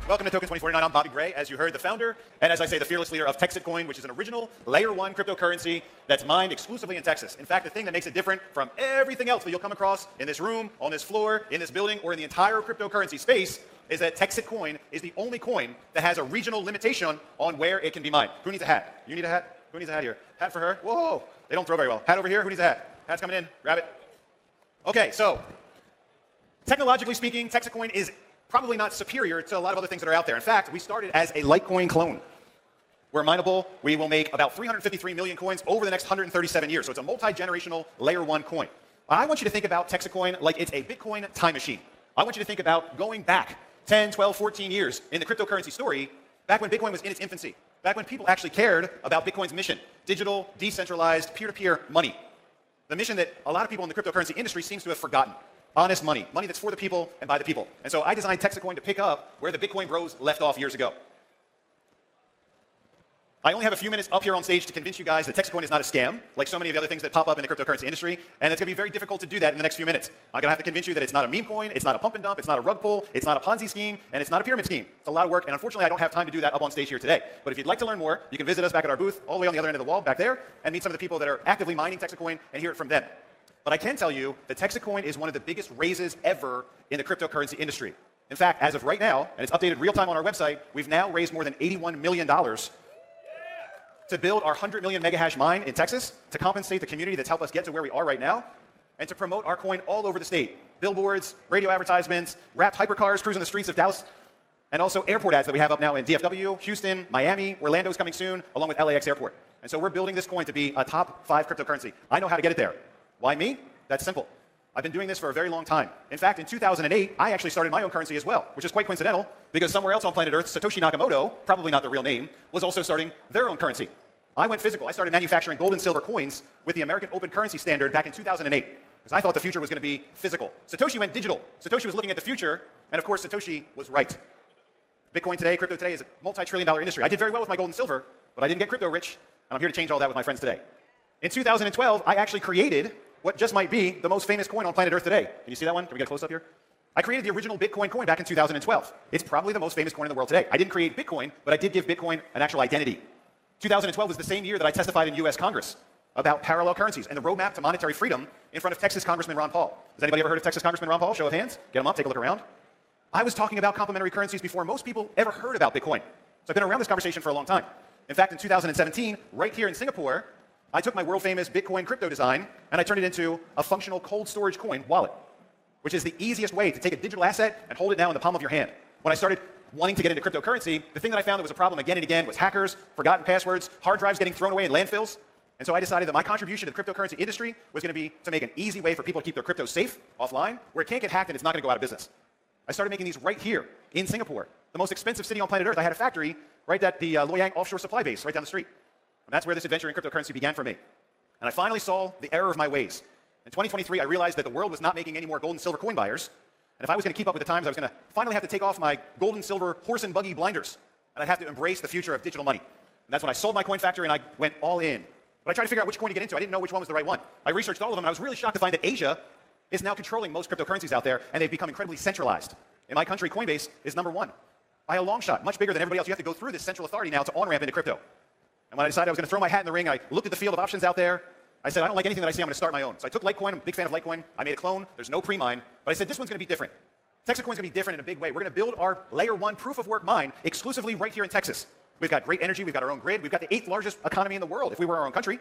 Welcome to Token2049. I'm Bobby Gray, as you heard, the founder, and as I say, the fearless leader of TexitCoin, which is an original Layer 1 cryptocurrency that's mined exclusively in Texas. In fact, the thing that makes it different from everything else that you'll come across in this room, on this floor, in this building, or in the entire cryptocurrency space is that TexitCoin is the only coin that has a regional limitation on where it can be mined. Who needs a hat? You need a hat? Who needs a hat here? Hat for her? Whoa! They don't throw very well. Hat over here? Who needs a hat? Hat's coming in. Grab it. Okay, so technologically speaking, TexitCoin is probably not superior to a lot of other things that are out there. In fact, we started as a Litecoin clone. We're mineable. We will make about 353 million coins over the next 137 years. So it's a multi-generational Layer 1 coin. I want you to think about TexitCoin like it's a Bitcoin time machine. I want you to think about going back 10, 12, 14 years in the cryptocurrency story, back when Bitcoin was in its infancy, back when people actually cared about Bitcoin's mission, digital, decentralized, peer-to-peer money. The mission that a lot of people in the cryptocurrency industry seems to have forgotten. Honest money, money that's for the people and by the people. And so I designed TexitCoin to pick up where the Bitcoin bros left off years ago. I only have a few minutes up here on stage to convince you guys that TexitCoin is not a scam, like so many of the other things that pop up in the cryptocurrency industry, and it's going to be very difficult to do that in the next few minutes. I'm going to have to convince you that it's not a meme coin, it's not a pump and dump, it's not a rug pull, it's not a Ponzi scheme, and it's not a pyramid scheme. It's a lot of work, and unfortunately I don't have time to do that up on stage here today. But if you'd like to learn more, you can visit us back at our booth, all the way on the other end of the wall back there, and meet some of the people that are actively mining TexitCoin and hear it from them. But I can tell you that TexitCoin is one of the biggest raises ever in the cryptocurrency industry. In fact, as of right now, and it's updated real time on our website, we've now raised more than $81 million to build our 100 million megahash mine in Texas, to compensate the community that's helped us get to where we are right now, and to promote our coin all over the state. Billboards, radio advertisements, wrapped hypercars cruising the streets of Dallas, and also airport ads that we have up now in DFW, Houston, Miami, Orlando's coming soon, along with LAX Airport. And so we're building this coin to be a top 5 cryptocurrency. I know how to get it there. Why me? That's simple. I've been doing this for a very long time. In fact, in 2008, I actually started my own currency as well, which is quite coincidental, because somewhere else on planet Earth, Satoshi Nakamoto, probably not the real name, was also starting their own currency. I went physical. I started manufacturing gold and silver coins with the American Open Currency Standard back in 2008, because I thought the future was going to be physical. Satoshi went digital. Satoshi was looking at the future, and of course, Satoshi was right. Bitcoin today, crypto today, is a multi-trillion-dollar industry. I did very well with my gold and silver, but I didn't get crypto rich, and I'm here to change all that with my friends today. In 2012, I actually created what just might be the most famous coin on planet Earth today. Can you see that one? Can we get a close-up here? I created the original Bitcoin coin back in 2012. It's probably the most famous coin in the world today. I didn't create Bitcoin, but I did give Bitcoin an actual identity. 2012 was the same year that I testified in US Congress about parallel currencies and the roadmap to monetary freedom in front of Texas Congressman Ron Paul. Has anybody ever heard of Texas Congressman Ron Paul? Show of hands. Get him up, take a look around. I was talking about complementary currencies before most people ever heard about Bitcoin. So I've been around this conversation for a long time. In fact, in 2017, right here in Singapore, I took my world-famous Bitcoin crypto design and I turned it into a functional cold storage coin wallet, which is the easiest way to take a digital asset and hold it now in the palm of your hand. When I started wanting to get into cryptocurrency, the thing that I found that was a problem again and again was hackers, forgotten passwords, hard drives getting thrown away in landfills. And so I decided that my contribution to the cryptocurrency industry was going to be to make an easy way for people to keep their crypto safe offline, where it can't get hacked and it's not going to go out of business. I started making these right here in Singapore, the most expensive city on planet Earth. I had a factory right at the Loyang offshore supply base right down the street. And that's where this adventure in cryptocurrency began for me. And I finally saw the error of my ways. In 2023, I realized that the world was not making any more gold and silver coin buyers. And if I was going to keep up with the times, I was going to finally have to take off my gold and silver horse and buggy blinders. And I'd have to embrace the future of digital money. And that's when I sold my coin factory and I went all in. But I tried to figure out which coin to get into. I didn't know which one was the right one. I researched all of them, and I was really shocked to find that Asia is now controlling most cryptocurrencies out there, and they've become incredibly centralized. In my country, Coinbase is number 1. By a long shot, much bigger than everybody else. You have to go through this central authority now to on-ramp into crypto. And when I decided I was going to throw my hat in the ring, I looked at the field of options out there. I said, I don't like anything that I see. I'm going to start my own. So I took Litecoin. I'm a big fan of Litecoin. I made a clone. There's no pre-mine. But I said, this one's going to be different. TexitCoin's going to be different in a big way. We're going to build our Layer 1 proof-of-work mine exclusively right here in Texas. We've got great energy. We've got our own grid. We've got the 8th largest economy in the world if we were our own country.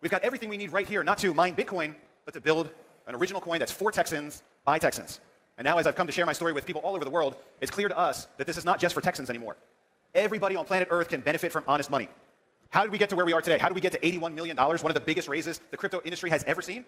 We've got everything we need right here, not to mine Bitcoin, but to build an original coin that's for Texans, by Texans. And now as I've come to share my story with people all over the world, it's clear to us that this is not just for Texans anymore. Everybody on planet Earth can benefit from honest money. How did we get to where we are today? How did we get to $81 million, one of the biggest raises the crypto industry has ever seen?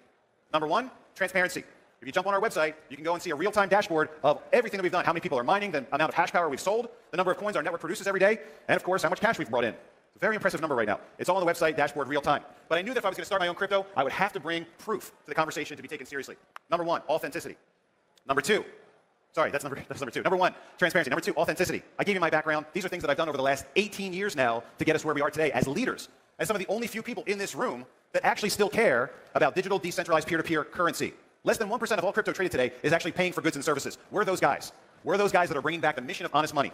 Number 1, transparency. If you jump on our website, you can go and see a real-time dashboard of everything that we've done, how many people are mining, the amount of hash power we've sold, the number of coins our network produces every day, and of course, how much cash we've brought in. It's a very impressive number right now. It's all on the website, dashboard, real time. But I knew that if I was going to start my own crypto, I would have to bring proof to the conversation to be taken seriously. Number 1, authenticity. Number 2, sorry, that's number 2. Number 1, transparency. Number 2, authenticity. I gave you my background. These are things that I've done over the last 18 years now to get us where we are today as leaders, as some of the only few people in this room that actually still care about digital, decentralized, peer-to-peer currency. Less than 1% of all crypto traded today is actually paying for goods and services. We're those guys. We're those guys that are bringing back the mission of honest money.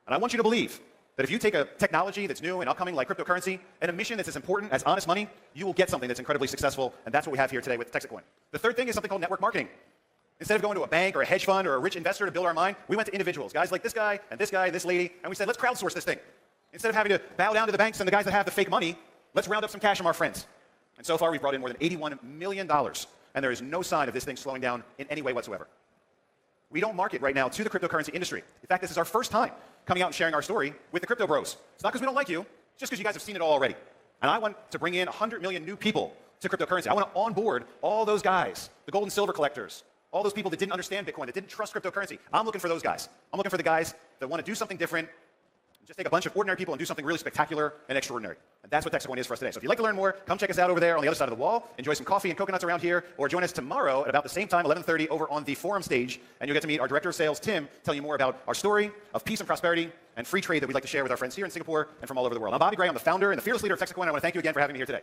And I want you to believe that if you take a technology that's new and upcoming like cryptocurrency and a mission that's as important as honest money, you will get something that's incredibly successful, and that's what we have here today with TexitCoin. The third thing is something called network marketing. Instead of going to a bank or a hedge fund or a rich investor to build our mine, we went to individuals, guys like this guy and this lady, and we said, let's crowdsource this thing. Instead of having to bow down to the banks and the guys that have the fake money, let's round up some cash from our friends. And so far, we've brought in more than $81 million, and there is no sign of this thing slowing down in any way whatsoever. We don't market right now to the cryptocurrency industry. In fact, this is our first time coming out and sharing our story with the crypto bros. It's not because we don't like you, it's just because you guys have seen it all already. And I want to bring in 100 million new people to cryptocurrency. I want to onboard all those guys, the gold and silver collectors, all those people that didn't understand Bitcoin, that didn't trust cryptocurrency. I'm looking for those guys. I'm looking for the guys that want to do something different, just take a bunch of ordinary people and do something really spectacular and extraordinary. And that's what TexitCoin is for us today. So if you'd like to learn more, come check us out over there on the other side of the wall. Enjoy some coffee and coconuts around here, or join us tomorrow at about the same time, 11:30, over on the forum stage, and you'll get to meet our Director of Sales, Tim, telling you more about our story of peace and prosperity and free trade that we'd like to share with our friends here in Singapore and from all over the world. I'm Bobby Gray. I'm the founder and the fearless leader of TexitCoin. I want to thank you again for having me here today.